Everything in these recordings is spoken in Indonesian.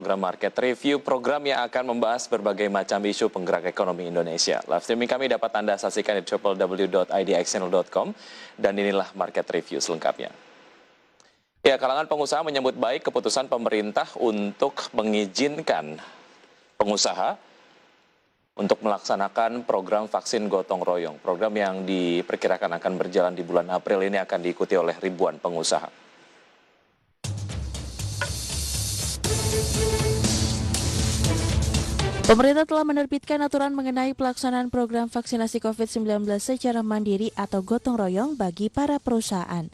Program Market Review, program yang akan membahas berbagai macam isu penggerak ekonomi Indonesia. Live streaming kami dapat Anda saksikan di www.idxchannel.com dan inilah Market Review selengkapnya. Ya, kalangan pengusaha menyambut baik keputusan pemerintah untuk mengizinkan pengusaha untuk melaksanakan program vaksin gotong royong. Program yang diperkirakan akan berjalan di bulan April ini akan diikuti oleh ribuan pengusaha. Pemerintah telah menerbitkan aturan mengenai pelaksanaan program vaksinasi COVID-19 secara mandiri atau gotong royong bagi para perusahaan.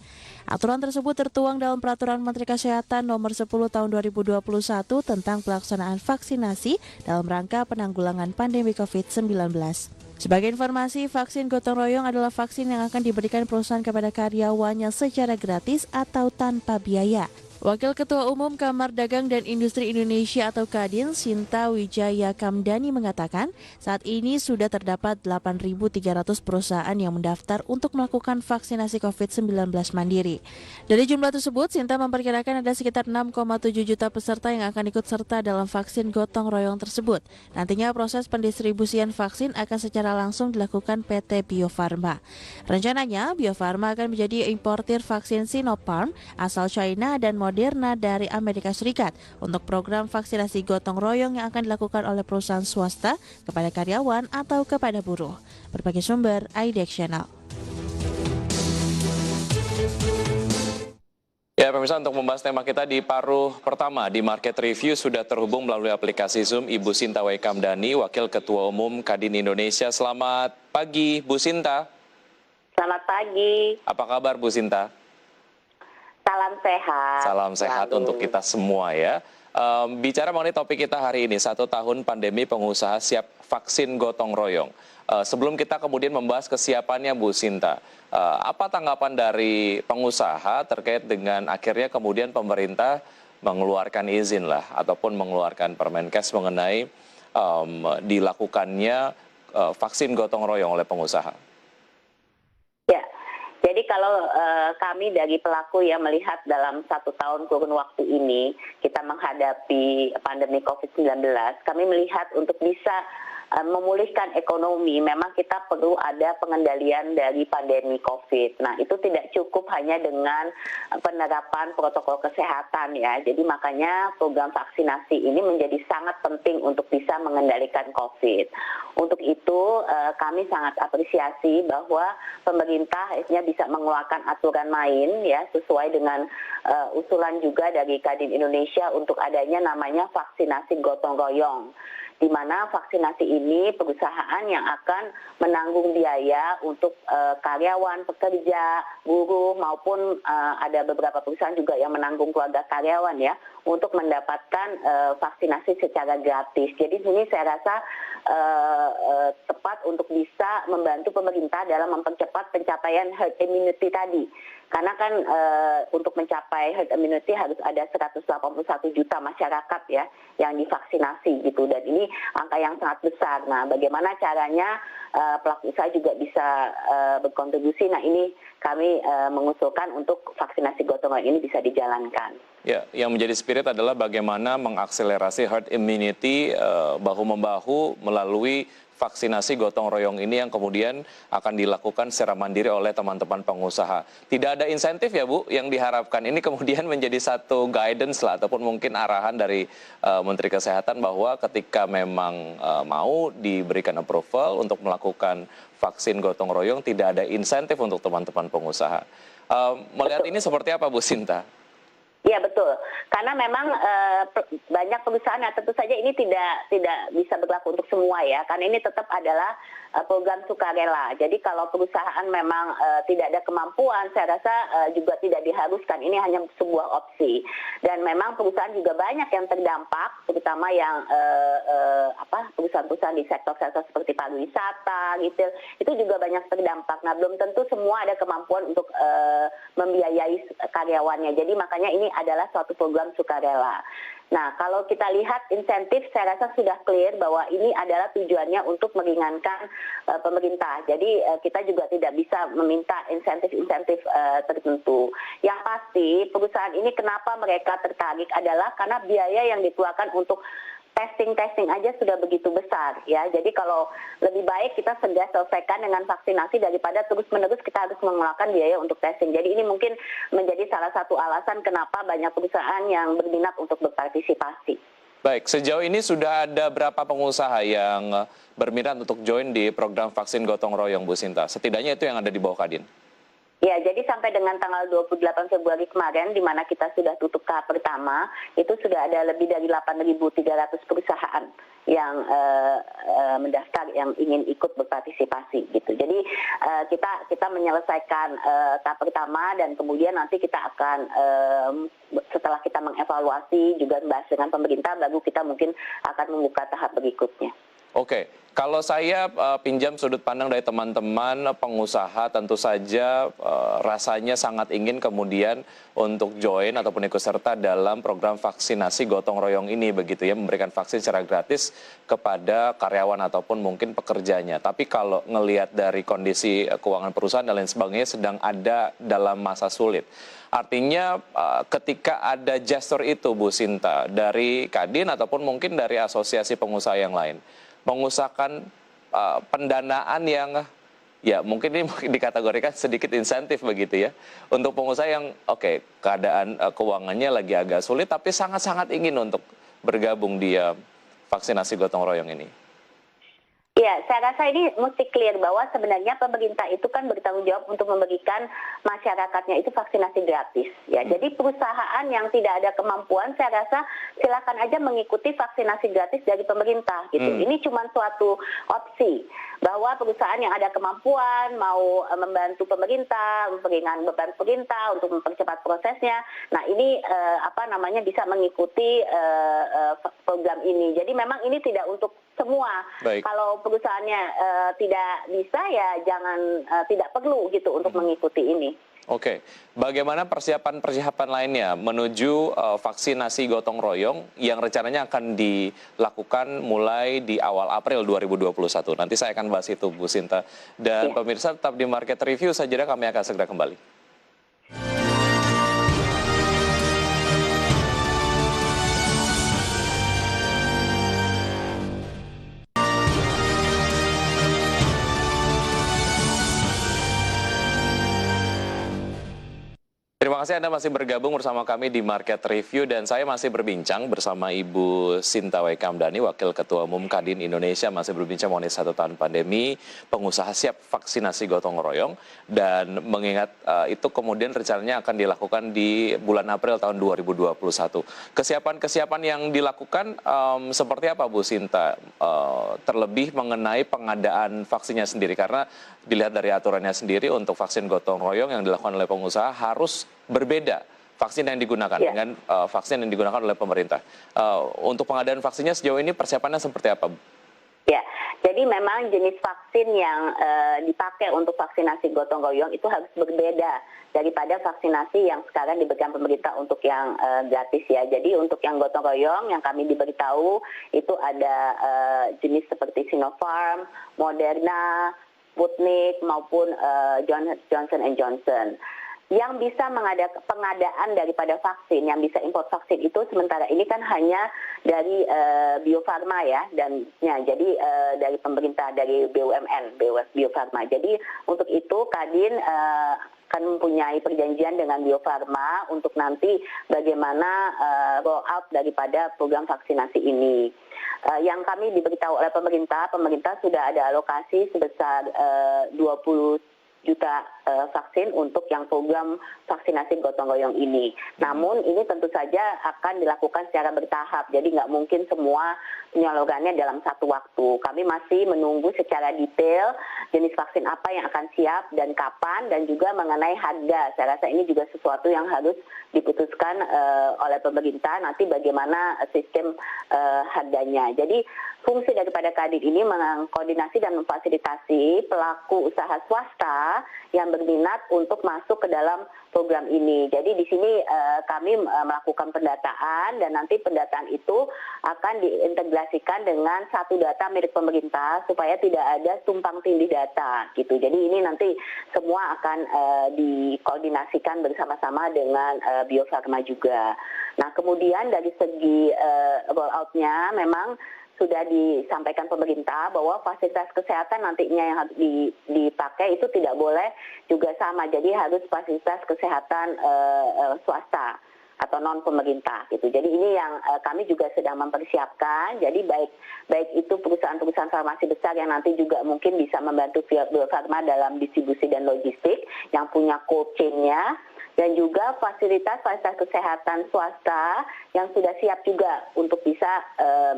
Aturan tersebut tertuang dalam Peraturan Menteri Kesehatan Nomor 10 Tahun 2021 tentang pelaksanaan vaksinasi dalam rangka penanggulangan pandemi COVID-19. Sebagai informasi, vaksin gotong royong adalah vaksin yang akan diberikan perusahaan kepada karyawannya secara gratis atau tanpa biaya. Wakil Ketua Umum Kamar Dagang dan Industri Indonesia atau Kadin, Sinta Wijaya Kamdani mengatakan, saat ini sudah terdapat 8.300 perusahaan yang mendaftar untuk melakukan vaksinasi COVID-19 mandiri. Dari jumlah tersebut, Sinta memperkirakan ada sekitar 6,7 juta peserta yang akan ikut serta dalam vaksin gotong royong tersebut. Nantinya proses pendistribusian vaksin akan secara langsung dilakukan PT Bio Farma. Rencananya, Bio Farma akan menjadi importir vaksin Sinopharm asal China dan Moderna dari Amerika Serikat untuk program vaksinasi gotong royong yang akan dilakukan oleh perusahaan swasta kepada karyawan atau kepada buruh. Berbagai sumber, IDX Channel. Ya, pemirsa, untuk membahas tema kita di paruh pertama di Market Review sudah terhubung melalui aplikasi Zoom Ibu Sinta Wijaya Kamdani, Wakil Ketua Umum Kadin Indonesia. Selamat pagi, Bu Sinta. Selamat pagi. Apa kabar, Bu Sinta? Salam sehat. Salam sehat untuk kita semua ya. Bicara mengenai topik kita hari ini, 1 tahun pandemi pengusaha siap vaksin gotong royong. Sebelum kita kemudian membahas kesiapannya Bu Sinta, apa tanggapan dari pengusaha terkait dengan akhirnya kemudian pemerintah mengeluarkan izin lah ataupun mengeluarkan Permenkes mengenai dilakukannya vaksin gotong royong oleh pengusaha? Ya, jadi kalau kami dari pelaku ya melihat dalam 1 tahun kurun waktu ini kita menghadapi pandemi COVID-19, kami melihat untuk bisa memulihkan ekonomi, memang kita perlu ada pengendalian dari pandemi COVID. Nah, itu tidak cukup hanya dengan penerapan protokol kesehatan ya. Jadi makanya program vaksinasi ini menjadi sangat penting untuk bisa mengendalikan COVID. Untuk itu kami sangat apresiasi bahwa pemerintah akhirnya bisa mengeluarkan aturan main ya sesuai dengan usulan juga dari Kadin Indonesia untuk adanya namanya vaksinasi gotong royong, di mana vaksinasi ini perusahaan yang akan menanggung biaya untuk karyawan, pekerja, buruh maupun ada beberapa perusahaan juga yang menanggung keluarga karyawan ya untuk mendapatkan vaksinasi secara gratis. Jadi ini saya rasa tepat untuk bisa membantu pemerintah dalam mempercepat pencapaian herd immunity tadi. Karena kan untuk mencapai herd immunity harus ada 181 juta masyarakat ya yang divaksinasi gitu, dan ini angka yang sangat besar. Nah, bagaimana caranya pelaku usaha juga bisa berkontribusi? Nah, ini kami mengusulkan untuk vaksinasi gotong royong ini bisa dijalankan. Ya, yang menjadi spirit adalah bagaimana mengakselerasi herd immunity bahu-membahu melalui vaksinasi gotong royong ini yang kemudian akan dilakukan secara mandiri oleh teman-teman pengusaha. Tidak ada insentif ya Bu yang diharapkan. Ini kemudian menjadi satu guidance lah ataupun mungkin arahan dari Menteri Kesehatan bahwa ketika memang mau diberikan approval untuk melakukan vaksin gotong royong tidak ada insentif untuk teman-teman pengusaha. Melihat ini seperti apa Bu Sinta? Iya betul, karena memang banyak perusahaan, nah tentu saja ini tidak bisa berlaku untuk semua ya, karena ini tetap adalah program sukarela. Jadi kalau perusahaan memang tidak ada kemampuan, saya rasa juga tidak diharuskan. Ini hanya sebuah opsi. Dan memang perusahaan juga banyak yang terdampak, terutama yang perusahaan-perusahaan di sektor-sektor seperti pariwisata, gitu. Itu juga banyak terdampak. Nah, belum tentu semua ada kemampuan untuk membiayai karyawannya. Jadi makanya ini adalah suatu program sukarela. Nah, kalau kita lihat insentif, saya rasa sudah clear bahwa ini adalah tujuannya untuk meringankan pemerintah. Jadi kita juga tidak bisa meminta insentif-insentif tertentu. Yang pasti perusahaan ini kenapa mereka tertarik adalah karena biaya yang dikeluarkan untuk testing aja sudah begitu besar ya. Jadi kalau lebih baik kita segera selesaikan dengan vaksinasi daripada terus-menerus kita harus mengeluarkan biaya untuk testing. Jadi ini mungkin menjadi salah satu alasan kenapa banyak perusahaan yang berminat untuk berpartisipasi. Baik, sejauh ini sudah ada berapa pengusaha yang berminat untuk join di program vaksin gotong royong, Bu Sinta? Setidaknya itu yang ada di bawah Kadin. Ya, jadi sampai dengan tanggal 28 Februari kemarin, di mana kita sudah tutup tahap pertama, itu sudah ada lebih dari 8.300 perusahaan yang mendaftar, yang ingin ikut berpartisipasi gitu. Jadi kita menyelesaikan tahap pertama dan kemudian nanti kita akan setelah kita mengevaluasi juga membahas dengan pemerintah, baru kita mungkin akan membuka tahap berikutnya. Oke, kalau saya pinjam sudut pandang dari teman-teman pengusaha, tentu saja rasanya sangat ingin kemudian untuk join ataupun ikut serta dalam program vaksinasi gotong royong ini, begitu ya, memberikan vaksin secara gratis kepada karyawan ataupun mungkin pekerjanya. Tapi kalau ngelihat dari kondisi keuangan perusahaan dan lain sebagainya sedang ada dalam masa sulit. Artinya ketika ada gestur itu, Bu Sinta, dari Kadin ataupun mungkin dari asosiasi pengusaha yang lain, mengusahakan pendanaan yang ya mungkin ini dikategorikan sedikit insentif begitu ya untuk pengusaha yang keadaan keuangannya lagi agak sulit tapi sangat-sangat ingin untuk bergabung di vaksinasi gotong royong ini. Ya, saya rasa ini mesti clear bahwa sebenarnya pemerintah itu kan bertanggung jawab untuk memberikan masyarakatnya itu vaksinasi gratis. Ya, jadi perusahaan yang tidak ada kemampuan, saya rasa silakan aja mengikuti vaksinasi gratis dari pemerintah. Gitu. Ini cuma suatu opsi bahwa perusahaan yang ada kemampuan mau membantu pemerintah, memperingan beban pemerintah untuk mempercepat prosesnya. Nah, ini bisa mengikuti program ini. Jadi memang ini tidak untuk semua. Baik. Kalau perusahaannya tidak bisa ya tidak perlu gitu untuk mengikuti ini. Oke, bagaimana persiapan lainnya menuju vaksinasi gotong royong yang rencananya akan dilakukan mulai di awal April 2021? Nanti saya akan bahas itu, Bu Sinta. Dan pemirsa tetap di Market Review saja, kami akan segera kembali. Terima kasih Anda masih bergabung bersama kami di Market Review dan saya masih berbincang bersama Ibu Sinta Waikamdani, Wakil Ketua Umum Kadin Indonesia, masih berbincang mengenai 1 tahun pandemi, pengusaha siap vaksinasi gotong royong dan mengingat itu kemudian rencananya akan dilakukan di bulan April tahun 2021. Kesiapan-kesiapan yang dilakukan seperti apa Bu Sinta? Terlebih mengenai pengadaan vaksinnya sendiri karena dilihat dari aturannya sendiri untuk vaksin gotong royong yang dilakukan oleh pengusaha harus berbeda vaksin yang digunakan dengan vaksin yang digunakan oleh pemerintah. Untuk pengadaan vaksinnya sejauh ini persiapannya seperti apa, Bu? Ya, jadi memang jenis vaksin yang dipakai untuk vaksinasi gotong royong itu harus berbeda daripada vaksinasi yang sekarang diberikan pemerintah untuk yang gratis ya. Jadi untuk yang gotong royong yang kami diberitahu itu ada jenis seperti Sinopharm, Moderna, Sputnik maupun Johnson & Johnson. Yang bisa pengadaan daripada vaksin, yang bisa import vaksin itu sementara ini kan hanya dari Bio Farma ya, jadi dari pemerintah, dari BUMN, Bio Farma. Jadi untuk itu Kadin akan mempunyai perjanjian dengan Bio Farma untuk nanti bagaimana roll out daripada program vaksinasi ini. Yang kami diberitahu oleh pemerintah sudah ada alokasi sebesar 20 juta vaksin untuk yang program vaksinasi gotong royong ini. Namun ini tentu saja akan dilakukan secara bertahap, jadi nggak mungkin semua penyalurannya dalam satu waktu. Kami masih menunggu secara detail jenis vaksin apa yang akan siap dan kapan, dan juga mengenai harga. Saya rasa ini juga sesuatu yang harus diputuskan oleh pemerintah, nanti bagaimana sistem harganya. Jadi fungsi daripada Kadin ini mengkoordinasi dan memfasilitasi pelaku usaha swasta yang berminat untuk masuk ke dalam program ini. Jadi di sini kami melakukan pendataan dan nanti pendataan itu akan diintegrasikan dengan satu data milik pemerintah supaya tidak ada tumpang tindih data gitu. Jadi ini nanti semua akan dikoordinasikan bersama-sama dengan Bio Farma juga. Nah kemudian dari segi rollout-nya memang sudah disampaikan pemerintah bahwa fasilitas kesehatan nantinya yang harus dipakai itu tidak boleh juga sama. Jadi harus fasilitas kesehatan swasta atau non pemerintah gitu. Jadi ini yang kami juga sedang mempersiapkan. Jadi baik itu perusahaan-perusahaan farmasi besar yang nanti juga mungkin bisa membantu Bio Farma dalam distribusi dan logistik yang punya cold chain-nya, dan juga fasilitas kesehatan swasta yang sudah siap juga untuk bisa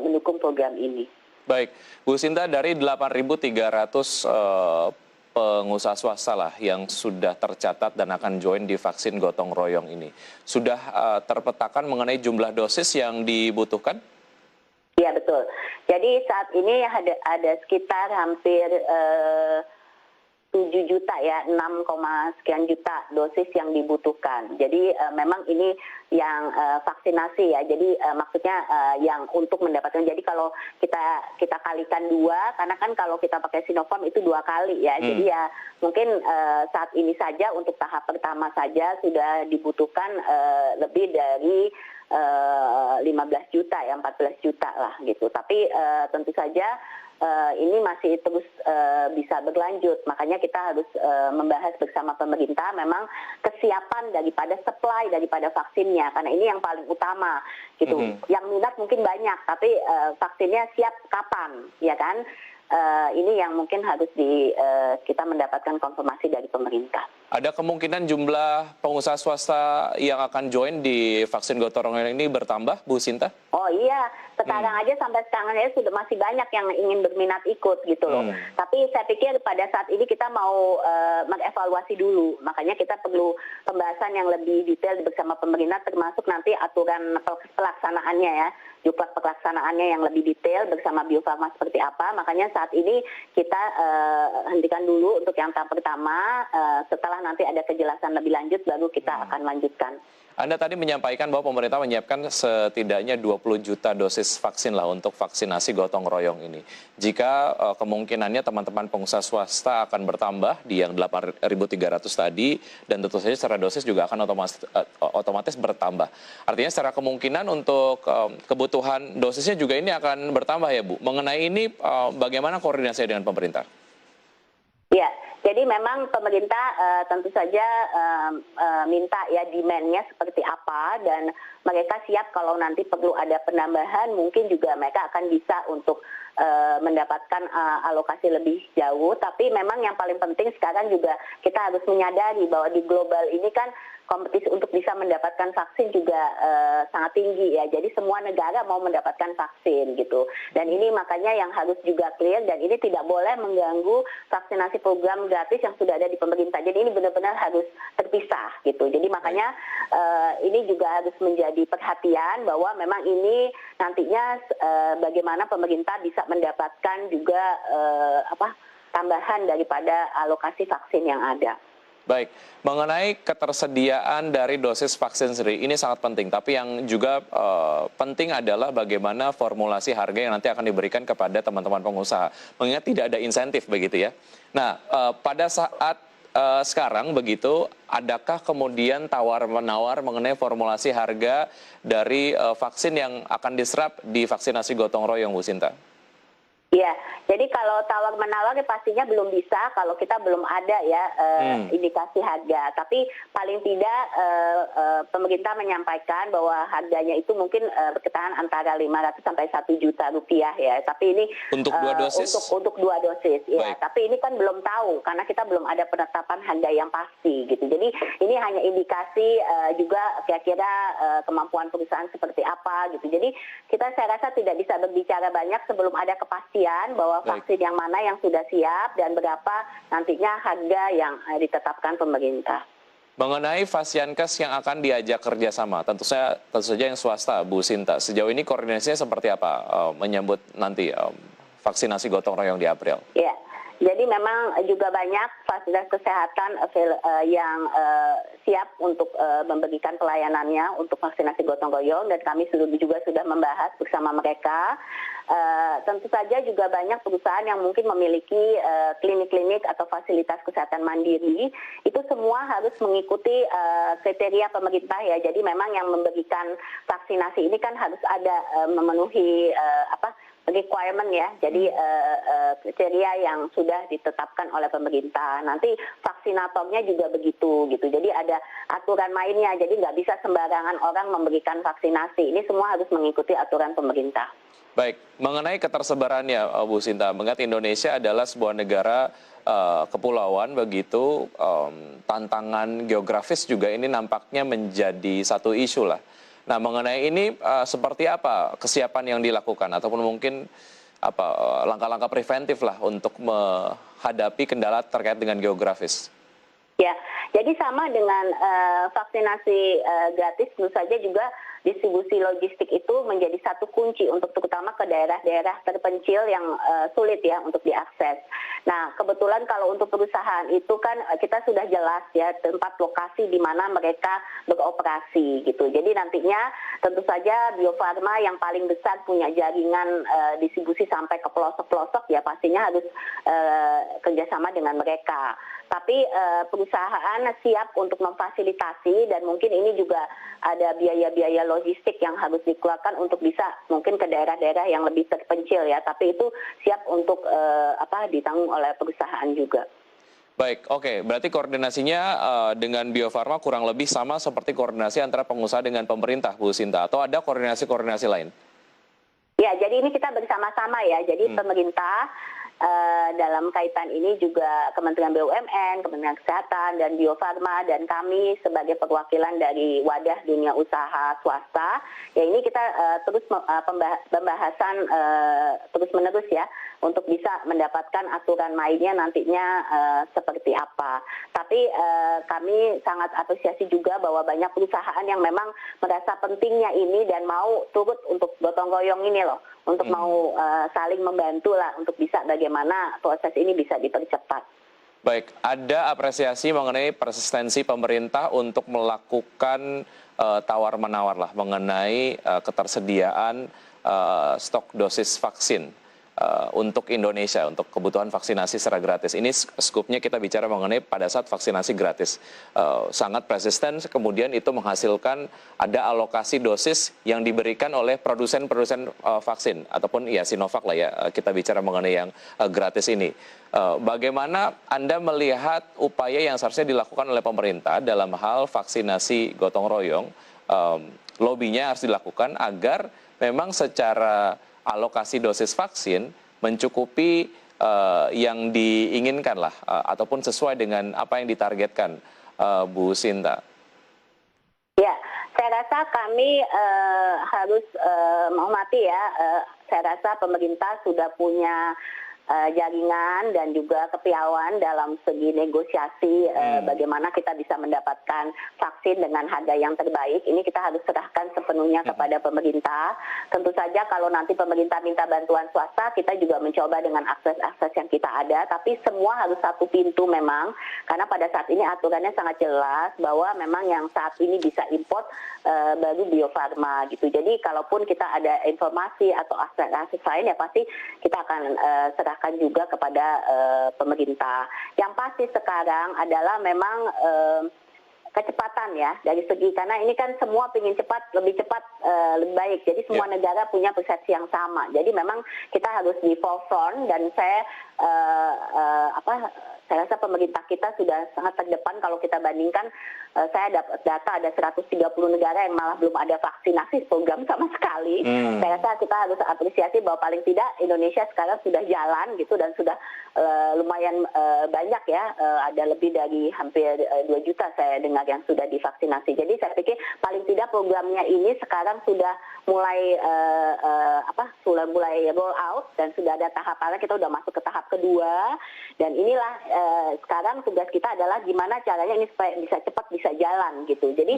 mendukung program ini. Baik, Bu Sinta, dari 8.300 pengusaha swasta lah yang sudah tercatat dan akan join di vaksin gotong royong ini, sudah terpetakan mengenai jumlah dosis yang dibutuhkan? Iya betul. Jadi saat ini ada sekitar hampir 7 juta ya, 6, sekian juta dosis yang dibutuhkan. Jadi memang ini yang vaksinasi ya. Jadi maksudnya yang untuk mendapatkan. Jadi kalau kita kalikan 2, karena kan kalau kita pakai Sinopharm itu 2 kali ya. Jadi ya mungkin saat ini saja untuk tahap pertama saja sudah dibutuhkan lebih dari 15 juta ya, 14 juta lah gitu. Tapi tentu saja ini masih terus bisa berlanjut. Makanya kita harus membahas bersama pemerintah memang kesiapan daripada supply daripada vaksinnya, karena ini yang paling utama gitu. Yang minat mungkin banyak, tapi vaksinnya siap kapan, ya kan? Ini yang mungkin harus kita mendapatkan konfirmasi dari pemerintah. Ada kemungkinan jumlah pengusaha swasta yang akan join di vaksin gotong royong ini bertambah, Bu Sinta? Oh iya, sekarang aja sampai sekarang aja sudah masih banyak yang ingin berminat ikut gitu loh. Tapi saya pikir pada saat ini kita mau mengevaluasi dulu. Makanya kita perlu pembahasan yang lebih detail bersama pemerintah, termasuk nanti aturan pelaksanaannya ya. Jumlah pelaksanaannya yang lebih detail bersama Bio Farma seperti apa. Makanya saat ini kita hentikan dulu untuk yang tahap pertama. Setelah nanti ada kejelasan lebih lanjut, baru kita akan lanjutkan. Anda tadi menyampaikan bahwa pemerintah menyiapkan setidaknya 20 juta dosis vaksin lah untuk vaksinasi gotong royong ini. Jika kemungkinannya teman-teman pengusaha swasta akan bertambah di yang 8.300 tadi, dan tentu saja secara dosis juga akan otomatis bertambah. Artinya secara kemungkinan untuk kebutuhan dosisnya juga ini akan bertambah ya Bu. Mengenai ini bagaimana koordinasi dengan pemerintah? Ya, jadi memang pemerintah tentu saja minta ya demand-nya seperti apa, dan mereka siap kalau nanti perlu ada penambahan, mungkin juga mereka akan bisa untuk mendapatkan alokasi lebih jauh. Tapi memang yang paling penting sekarang juga kita harus menyadari bahwa di global ini kan kompetisi untuk bisa mendapatkan vaksin juga sangat tinggi ya. Jadi semua negara mau mendapatkan vaksin gitu. Dan ini makanya yang harus juga clear, dan ini tidak boleh mengganggu vaksinasi program gratis yang sudah ada di pemerintah. Jadi ini benar-benar harus terpisah gitu. Jadi makanya ini juga harus menjadi perhatian bahwa memang ini nantinya bagaimana pemerintah bisa mendapatkan juga tambahan daripada alokasi vaksin yang ada. Baik, mengenai ketersediaan dari dosis vaksin sendiri, ini sangat penting. Tapi yang juga penting adalah bagaimana formulasi harga yang nanti akan diberikan kepada teman-teman pengusaha. Mengingat tidak ada insentif begitu ya. Nah, pada saat sekarang begitu, adakah kemudian tawar-menawar mengenai formulasi harga dari vaksin yang akan diserap di vaksinasi gotong royong, Bu Sinta? Iya, jadi kalau tawar-menawar pastinya belum bisa kalau kita belum ada ya indikasi harga. Tapi paling tidak pemerintah menyampaikan bahwa harganya itu mungkin berkitaran antara 500 sampai 1 juta rupiah ya. Tapi ini untuk 2 dosis? Untuk 2 dosis, ya. Tapi ini kan belum tahu karena kita belum ada penetapan harga yang pasti gitu. Jadi ini hanya indikasi juga kira-kira kemampuan perusahaan seperti apa gitu. Jadi saya rasa tidak bisa berbicara banyak sebelum ada kepastian bahwa vaksin yang mana yang sudah siap dan berapa nantinya harga yang ditetapkan pemerintah. Mengenai Fasiankes yang akan diajak kerjasama, tentu saja yang swasta, Bu Sinta. Sejauh ini koordinasinya seperti apa menyambut nanti vaksinasi gotong royong di April? Ya, Jadi memang juga banyak fasilitas kesehatan yang siap untuk memberikan pelayanannya untuk vaksinasi gotong royong dan kami juga sudah membahas bersama mereka. Tentu saja juga banyak perusahaan yang mungkin memiliki klinik-klinik atau fasilitas kesehatan mandiri, itu semua harus mengikuti kriteria pemerintah ya. Jadi memang yang memberikan vaksinasi ini kan harus ada memenuhi requirement ya, jadi kriteria yang sudah ditetapkan oleh pemerintah. Nanti vaksinatornya juga begitu gitu. Jadi ada aturan mainnya. Jadi nggak bisa sembarangan orang memberikan vaksinasi. Ini semua harus mengikuti aturan pemerintah. Baik, mengenai ketersebarannya, Bu Sinta, mengingat Indonesia adalah sebuah negara kepulauan begitu, tantangan geografis juga ini nampaknya menjadi satu isu lah. Nah, mengenai ini seperti apa kesiapan yang dilakukan ataupun mungkin langkah-langkah preventif lah untuk menghadapi kendala terkait dengan geografis? Ya, jadi sama dengan vaksinasi gratis, tentu saja juga distribusi logistik itu menjadi satu kunci untuk terutama ke daerah-daerah terpencil yang sulit ya untuk diakses. Nah, kebetulan kalau untuk perusahaan itu kan kita sudah jelas ya tempat lokasi di mana mereka beroperasi gitu. Jadi nantinya tentu saja Bio Farma yang paling besar punya jaringan distribusi sampai ke pelosok-pelosok ya pastinya harus kerjasama dengan mereka. Tapi perusahaan siap untuk memfasilitasi dan mungkin ini juga ada biaya-biaya logistik yang harus dikeluarkan untuk bisa mungkin ke daerah-daerah yang lebih terpencil ya. Tapi itu siap untuk ditanggung oleh perusahaan juga. Baik, oke. Berarti koordinasinya dengan Bio Farma kurang lebih sama seperti koordinasi antara pengusaha dengan pemerintah, Bu Sinta, atau ada koordinasi-koordinasi lain? Ya, jadi ini kita bersama-sama ya. Jadi pemerintah dalam kaitan ini juga Kementerian BUMN, Kementerian Kesehatan, dan Bio Farma, dan kami sebagai perwakilan dari wadah dunia usaha swasta, ya ini kita terus pembahasan terus-menerus ya, untuk bisa mendapatkan aturan mainnya nantinya seperti apa. Tapi kami sangat apresiasi juga bahwa banyak perusahaan yang memang merasa pentingnya ini dan mau turut untuk gotong royong ini loh, untuk mau saling membantu lah untuk bisa bagaimana proses ini bisa dipercepat. Baik, ada apresiasi mengenai persistensi pemerintah untuk melakukan tawar-menawar lah mengenai ketersediaan stok dosis vaksin untuk Indonesia, untuk kebutuhan vaksinasi secara gratis. Ini skupnya kita bicara mengenai pada saat vaksinasi gratis. Sangat persisten, kemudian itu menghasilkan ada alokasi dosis yang diberikan oleh produsen-produsen vaksin, ataupun ya Sinovac lah ya, kita bicara mengenai yang gratis ini. Bagaimana Anda melihat upaya yang seharusnya dilakukan oleh pemerintah dalam hal vaksinasi gotong royong, lobbynya harus dilakukan agar memang secara alokasi dosis vaksin mencukupi yang diinginkan lah ataupun sesuai dengan apa yang ditargetkan, Bu Sinta? Ya, saya rasa kami harus menghormati ya. Saya rasa pemerintah sudah punya jaringan dan juga kepiawaian dalam segi negosiasi bagaimana kita bisa mendapatkan vaksin dengan harga yang terbaik. Ini kita harus serahkan sepenuhnya kepada pemerintah. Tentu saja kalau nanti pemerintah minta bantuan swasta, kita juga mencoba dengan akses-akses yang kita ada, tapi semua harus satu pintu memang, karena pada saat ini aturannya sangat jelas bahwa memang yang saat ini bisa import baru Bio Farma gitu. Jadi kalaupun kita ada informasi atau akses-akses lain ya pasti kita akan serahkan juga kepada pemerintah. Yang pasti sekarang adalah memang kecepatan ya dari segi, karena ini kan semua ingin cepat, lebih lebih baik. Jadi semua negara punya persepsi yang sama. Jadi memang kita harus di forefront dan saya rasa pemerintah kita sudah sangat terdepan kalau kita bandingkan. Saya dapat data ada 130 negara yang malah belum ada vaksinasi program sama sekali. Saya rasa kita harus apresiasi bahwa paling tidak Indonesia sekarang sudah jalan gitu dan sudah lumayan banyak ya, ada lebih dari hampir 2 juta saya dengar yang sudah divaksinasi. Jadi saya pikir paling tidak programnya ini sekarang sudah mulai mulai roll out dan sudah ada tahapannya, kita sudah masuk ke tahap kedua Dan inilah sekarang tugas kita adalah gimana caranya ini supaya bisa cepat bisa jalan gitu. Jadi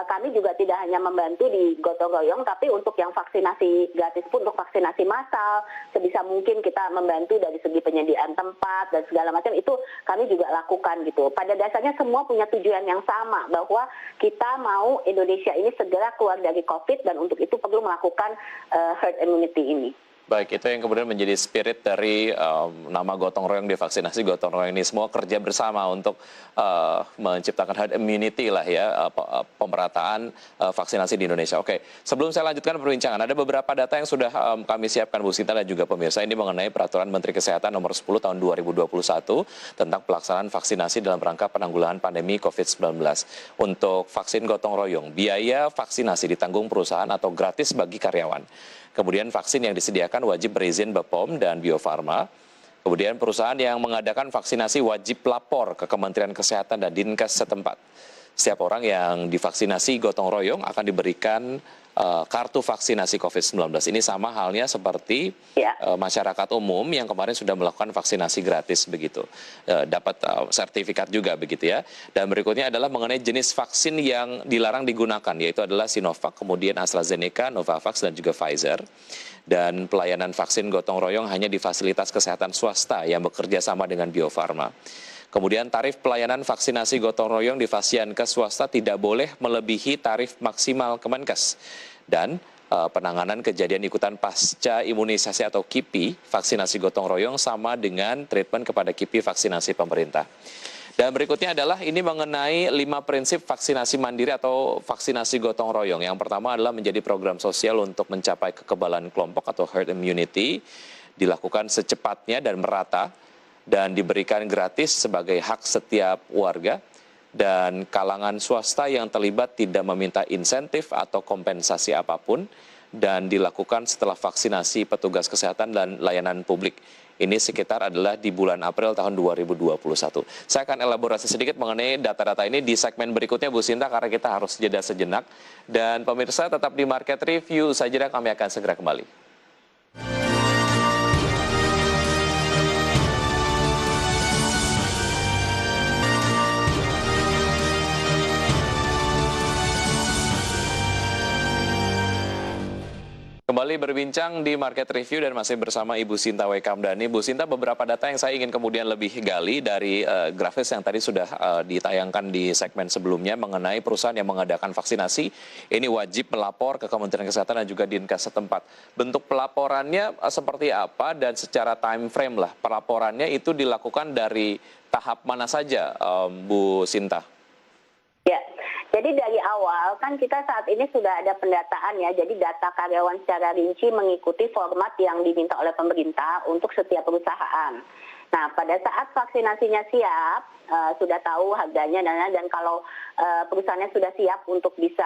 kami juga tidak hanya membantu di gotong royong, tapi untuk yang vaksinasi gratis pun untuk vaksinasi massal sebisa mungkin kita membantu dari segi penyediaan tempat dan segala macam itu kami juga lakukan gitu. Pada dasarnya semua punya tujuan yang sama, bahwa kita mau Indonesia ini segera keluar dari COVID dan untuk itu perlu melakukan herd immunity ini. Baik, itu yang kemudian menjadi spirit dari nama gotong royong divaksinasi gotong royong ini, semua kerja bersama untuk menciptakan herd immunity lah ya, pemerataan vaksinasi di Indonesia. Oke, sebelum saya lanjutkan perbincangan, ada beberapa data yang sudah kami siapkan Bu Sinta dan juga pemirsa, ini mengenai peraturan Menteri Kesehatan nomor 10 tahun 2021 tentang pelaksanaan vaksinasi dalam rangka penanggulangan pandemi COVID-19. Untuk vaksin gotong royong, biaya vaksinasi ditanggung perusahaan atau gratis bagi karyawan. Kemudian vaksin yang disediakan wajib berizin BPOM dan Bio Farma. Kemudian perusahaan yang mengadakan vaksinasi wajib lapor ke Kementerian Kesehatan dan Dinkes setempat. Setiap orang yang divaksinasi gotong royong akan diberikan kartu vaksinasi COVID-19. Ini sama halnya seperti masyarakat umum yang kemarin sudah melakukan vaksinasi gratis begitu. Dapat sertifikat juga begitu ya. Dan berikutnya adalah mengenai jenis vaksin yang dilarang digunakan, yaitu adalah Sinovac, kemudian AstraZeneca, Novavax, dan juga Pfizer. Dan pelayanan vaksin gotong royong hanya di fasilitas kesehatan swasta yang bekerja sama dengan Bio Farma. Kemudian tarif pelayanan vaksinasi gotong royong di Fasiankes swasta tidak boleh melebihi tarif maksimal Kemenkes. Dan penanganan kejadian ikutan pasca imunisasi atau KIPI vaksinasi gotong royong sama dengan treatment kepada KIPI vaksinasi pemerintah. Dan berikutnya adalah ini mengenai 5 prinsip vaksinasi mandiri atau vaksinasi gotong royong. Yang pertama adalah menjadi program sosial untuk mencapai kekebalan kelompok atau herd immunity, dilakukan secepatnya dan merata, dan diberikan gratis sebagai hak setiap warga, dan kalangan swasta yang terlibat tidak meminta insentif atau kompensasi apapun, dan dilakukan setelah vaksinasi petugas kesehatan dan layanan publik. Ini sekitar adalah di bulan April tahun 2021. Saya akan elaborasi sedikit mengenai data-data ini di segmen berikutnya Bu Sinta, karena kita harus jeda sejenak. Dan pemirsa tetap di Market Review saja, kami akan segera kembali. Kembali berbincang di Market Review dan masih bersama Ibu Sinta W. Kamdhani. Bu Sinta, beberapa data yang saya ingin kemudian lebih gali dari grafis yang tadi sudah ditayangkan di segmen sebelumnya mengenai perusahaan yang mengadakan vaksinasi. Ini wajib melapor ke Kementerian Kesehatan dan juga Dinkes setempat. Bentuk pelaporannya seperti apa dan secara time frame lah. Pelaporannya itu dilakukan dari tahap mana saja, Bu Sinta? Ya. Jadi dari awal kan kita saat ini sudah ada pendataan ya, jadi data karyawan secara rinci mengikuti format yang diminta oleh pemerintah untuk setiap perusahaan. Nah, pada saat vaksinasinya siap, sudah tahu harganya dan kalau perusahaannya sudah siap untuk bisa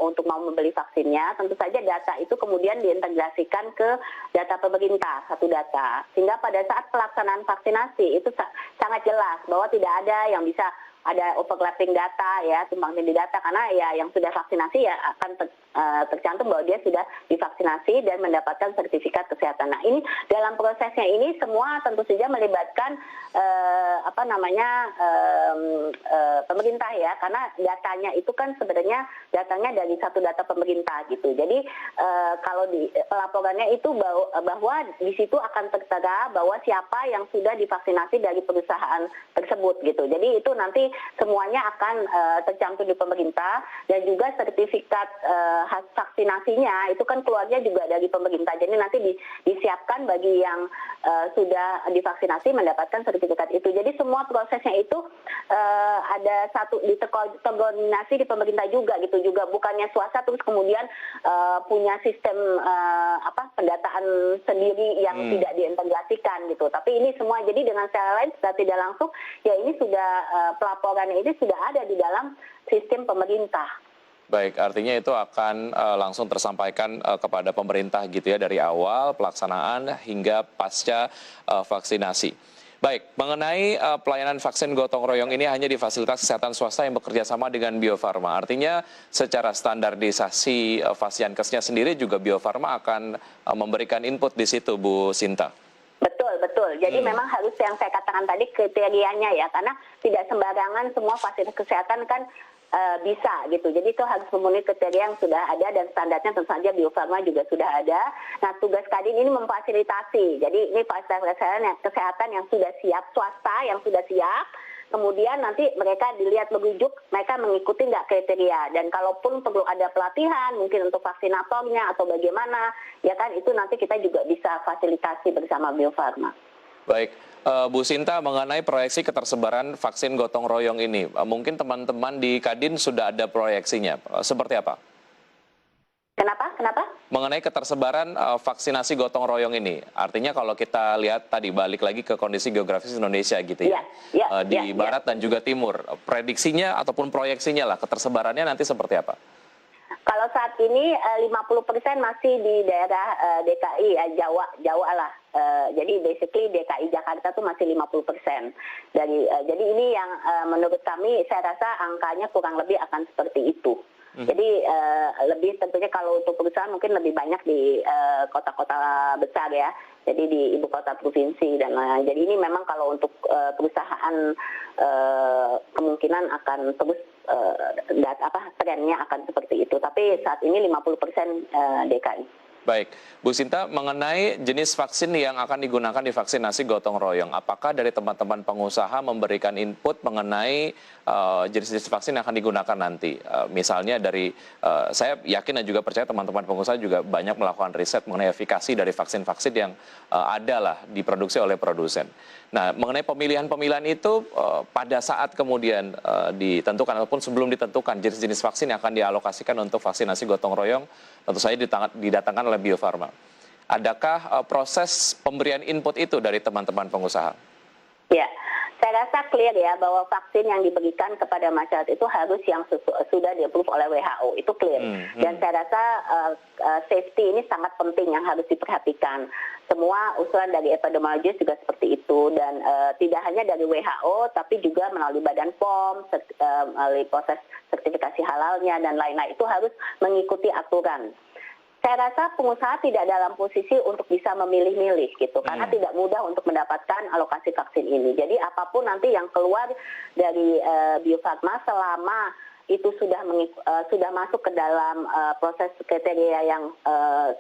untuk mau membeli vaksinnya, tentu saja data itu kemudian diintegrasikan ke data pemerintah, satu data. Sehingga pada saat pelaksanaan vaksinasi itu sangat jelas bahwa tidak ada yang bisa ada overlapping data ya, tumpang tindih data, karena ya yang sudah vaksinasi ya akan tercantum bahwa dia sudah divaksinasi dan mendapatkan sertifikat kesehatan. Nah, ini dalam prosesnya ini semua tentu saja melibatkan pemerintah ya, karena datanya itu kan sebenarnya datanya dari satu data pemerintah gitu. Jadi kalau di pelaporannya itu bahwa di situ akan tertera bahwa siapa yang sudah divaksinasi dari perusahaan tersebut gitu. Jadi itu nanti semuanya akan tercantum di pemerintah, dan juga sertifikat vaksinasinya itu kan keluarnya juga dari pemerintah. Jadi nanti disiapkan bagi yang sudah divaksinasi mendapatkan sertifikat itu. Jadi semua prosesnya itu ada satu terkoordinasi di pemerintah juga gitu, juga bukannya swasta terus kemudian punya sistem pendataan sendiri yang tidak diintegrasikan gitu. Tapi ini semua jadi dengan cara lain secara tidak langsung ya ini sudah pelaporannya ini sudah ada di dalam sistem pemerintah. Baik, artinya itu akan langsung tersampaikan kepada pemerintah gitu ya, dari awal pelaksanaan hingga pasca vaksinasi. Baik, mengenai pelayanan vaksin gotong royong ini hanya di fasilitas kesehatan swasta yang bekerja sama dengan Bio Farma. Artinya secara standarisasi Fasiankesnya sendiri juga Bio Farma akan memberikan input di situ, Bu Sinta. Betul, betul. Jadi memang harus yang saya katakan tadi kriterianya ya, karena tidak sembarangan semua fasilitas kesehatan kan bisa gitu. Jadi itu harus memenuhi kriteria yang sudah ada dan standarnya tentu saja Bio Farma juga sudah ada. Nah, tugas Kadin ini memfasilitasi. Jadi ini fasilitas kesehatan yang sudah siap, swasta yang sudah siap. Kemudian nanti mereka dilihat merujuk, mereka mengikuti nggak kriteria. Dan kalaupun perlu ada pelatihan, mungkin untuk vaksinatornya atau bagaimana, ya kan itu nanti kita juga bisa fasilitasi bersama Bio Farma. Baik, Bu Sinta, mengenai proyeksi ketersebaran vaksin gotong royong ini, mungkin teman-teman di Kadin sudah ada proyeksinya, seperti apa? Kenapa? Mengenai ketersebaran vaksinasi gotong royong ini, artinya kalau kita lihat tadi balik lagi ke kondisi geografis Indonesia gitu ya, di barat dan juga timur, prediksinya ataupun proyeksinya lah ketersebarannya nanti seperti apa? Kalau saat ini 50% masih di daerah DKI ya, Jawa lah. Jadi basically DKI Jakarta tuh masih 50% dari. Jadi ini yang menurut kami saya rasa angkanya kurang lebih akan seperti itu. Jadi lebih tentunya kalau untuk perusahaan mungkin lebih banyak di kota-kota besar ya. Jadi di ibu kota provinsi dan lain-lain. Jadi ini memang kalau untuk perusahaan kemungkinan akan terus trennya akan seperti itu. Tapi saat ini 50% DKI. Baik, Bu Sinta, mengenai jenis vaksin yang akan digunakan di vaksinasi gotong royong, apakah dari teman-teman pengusaha memberikan input mengenai jenis-jenis vaksin yang akan digunakan nanti? Misalnya dari, saya yakin dan juga percaya teman-teman pengusaha juga banyak melakukan riset mengenai efikasi dari vaksin-vaksin yang ada lah diproduksi oleh produsen. Nah, mengenai pemilihan-pemilihan itu pada saat kemudian ditentukan ataupun sebelum ditentukan jenis-jenis vaksin yang akan dialokasikan untuk vaksinasi gotong royong, tentu saja didatangkan oleh Bio Farma. Adakah proses pemberian input itu dari teman-teman pengusaha? Ya, saya rasa clear ya bahwa vaksin yang diberikan kepada masyarakat itu harus yang sudah di-approve oleh WHO, itu clear. Dan saya rasa safety ini sangat penting yang harus diperhatikan. Semua usulan dari epidemiologis juga seperti itu dan tidak hanya dari WHO tapi juga melalui Badan POM, melalui proses sertifikasi halalnya dan lain-lain itu harus mengikuti aturan. Saya rasa pengusaha tidak dalam posisi untuk bisa memilih-milih gitu, karena tidak mudah untuk mendapatkan alokasi vaksin ini. Jadi apapun nanti yang keluar dari Bio Farma selama itu sudah masuk ke dalam proses kriteria yang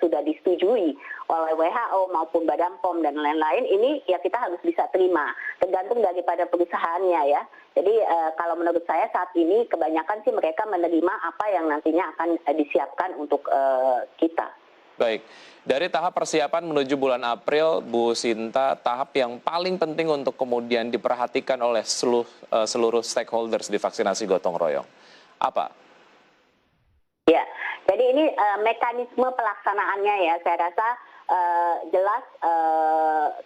sudah disetujui oleh WHO maupun Badan POM dan lain-lain, ini ya kita harus bisa terima, tergantung daripada perusahaannya ya. Jadi kalau menurut saya saat ini kebanyakan sih mereka menerima apa yang nantinya akan disiapkan untuk kita. Baik, dari tahap persiapan menuju bulan April, Bu Sinta, tahap yang paling penting untuk kemudian diperhatikan oleh seluruh stakeholders di vaksinasi gotong royong, apa? Ya, jadi ini mekanisme pelaksanaannya ya, saya rasa jelas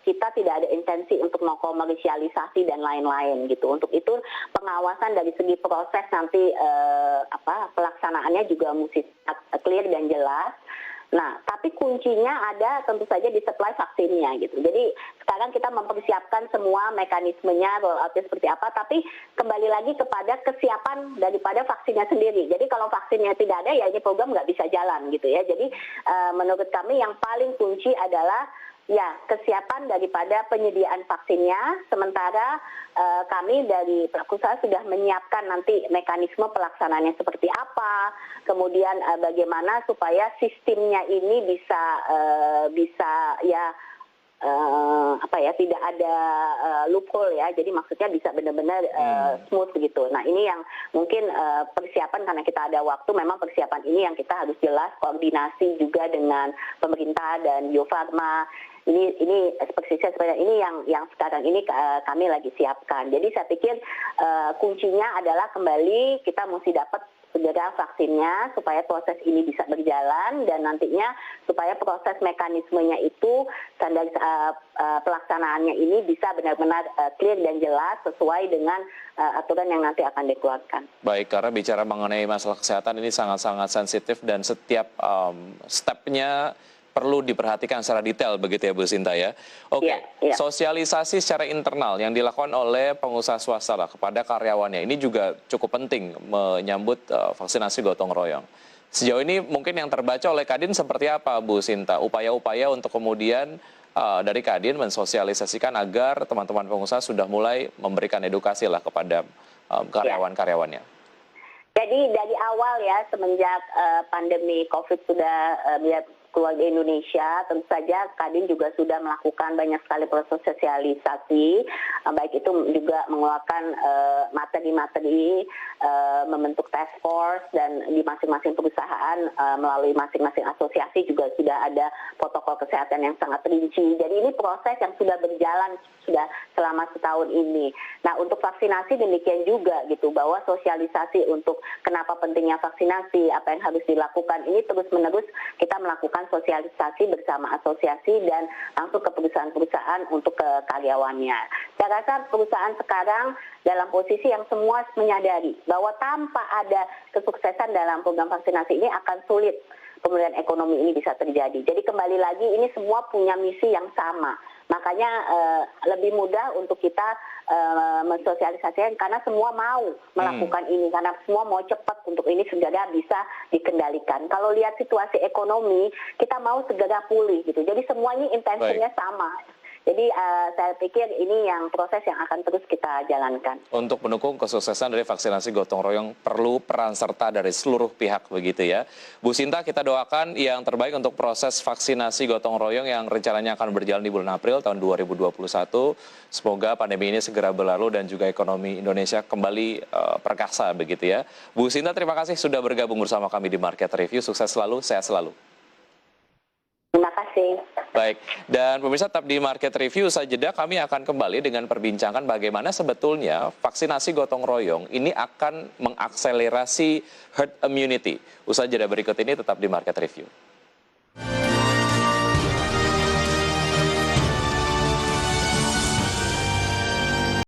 kita tidak ada intensi untuk mengkomersialisasi dan lain-lain gitu. Untuk itu pengawasan dari segi proses nanti pelaksanaannya juga mesti clear dan jelas. Nah, tapi kuncinya ada tentu saja di supply vaksinnya gitu. Jadi sekarang kita mempersiapkan semua mekanismenya, rolloutnya seperti apa, tapi kembali lagi kepada kesiapan daripada vaksinnya sendiri. Jadi kalau vaksinnya tidak ada, ya ini program nggak bisa jalan gitu ya. Jadi menurut kami yang paling kunci adalah ya kesiapan daripada penyediaan vaksinnya, sementara kami dari pelaku usaha sudah menyiapkan nanti mekanisme pelaksanaannya seperti apa, kemudian bagaimana supaya sistemnya ini bisa ya tidak ada loophole ya, jadi maksudnya bisa benar-benar smooth begitu. Nah ini yang mungkin persiapan, karena kita ada waktu, memang persiapan ini yang kita harus jelas koordinasi juga dengan pemerintah dan Bio Farma. Ini seperti ini yang sekarang ini kami lagi siapkan. Jadi saya pikir kuncinya adalah kembali kita mesti dapat segera vaksinnya supaya proses ini bisa berjalan dan nantinya supaya proses mekanismenya itu standar pelaksanaannya ini bisa benar-benar clear dan jelas sesuai dengan aturan yang nanti akan dikeluarkan. Baik, karena bicara mengenai masalah kesehatan ini sangat-sangat sensitif dan setiap stepnya perlu diperhatikan secara detail begitu ya Bu Sinta ya. Oke, sosialisasi secara internal yang dilakukan oleh pengusaha swasta kepada karyawannya ini juga cukup penting menyambut vaksinasi gotong royong. Sejauh ini mungkin yang terbaca oleh Kadin seperti apa Bu Sinta? Upaya-upaya untuk kemudian dari Kadin mensosialisasikan agar teman-teman pengusaha sudah mulai memberikan edukasi lah kepada karyawan-karyawannya? Jadi dari awal ya, semenjak pandemi COVID sudah keluar di Indonesia, tentu saja Kadin juga sudah melakukan banyak sekali proses sosialisasi, baik itu juga mengeluarkan materi-materi, membentuk task force, dan di masing-masing perusahaan melalui masing-masing asosiasi juga sudah ada protokol kesehatan yang sangat rinci. Jadi ini proses yang sudah berjalan sudah selama setahun ini. Nah, untuk vaksinasi demikian juga gitu, bahwa sosialisasi untuk kenapa pentingnya vaksinasi, apa yang harus dilakukan, ini terus-menerus kita melakukan sosialisasi bersama asosiasi dan langsung ke perusahaan-perusahaan untuk ke karyawannya. Saya rasa perusahaan sekarang dalam posisi yang semua menyadari bahwa tanpa ada kesuksesan dalam program vaksinasi ini akan sulit pemulihan ekonomi ini bisa terjadi. Jadi kembali lagi ini semua punya misi yang sama. Makanya lebih mudah untuk kita mensosialisasikan karena semua mau melakukan ini, karena semua mau cepat untuk ini segera bisa dikendalikan. Kalau lihat situasi ekonomi, kita mau segera pulih gitu. Jadi semua ini intensinya sama. Jadi saya pikir ini yang proses yang akan terus kita jalankan. Untuk mendukung kesuksesan dari vaksinasi gotong royong perlu peran serta dari seluruh pihak begitu ya. Bu Sinta, kita doakan yang terbaik untuk proses vaksinasi gotong royong yang rencananya akan berjalan di bulan April tahun 2021. Semoga pandemi ini segera berlalu dan juga ekonomi Indonesia kembali perkasa begitu ya. Bu Sinta, terima kasih sudah bergabung bersama kami di Market Review. Sukses selalu, sehat selalu. Terima kasih. Baik, dan pemirsa tetap di Market Review saja, kami akan kembali dengan perbincangan bagaimana sebetulnya vaksinasi gotong royong ini akan mengakselerasi herd immunity. Usaha jeda berikut ini tetap di Market Review.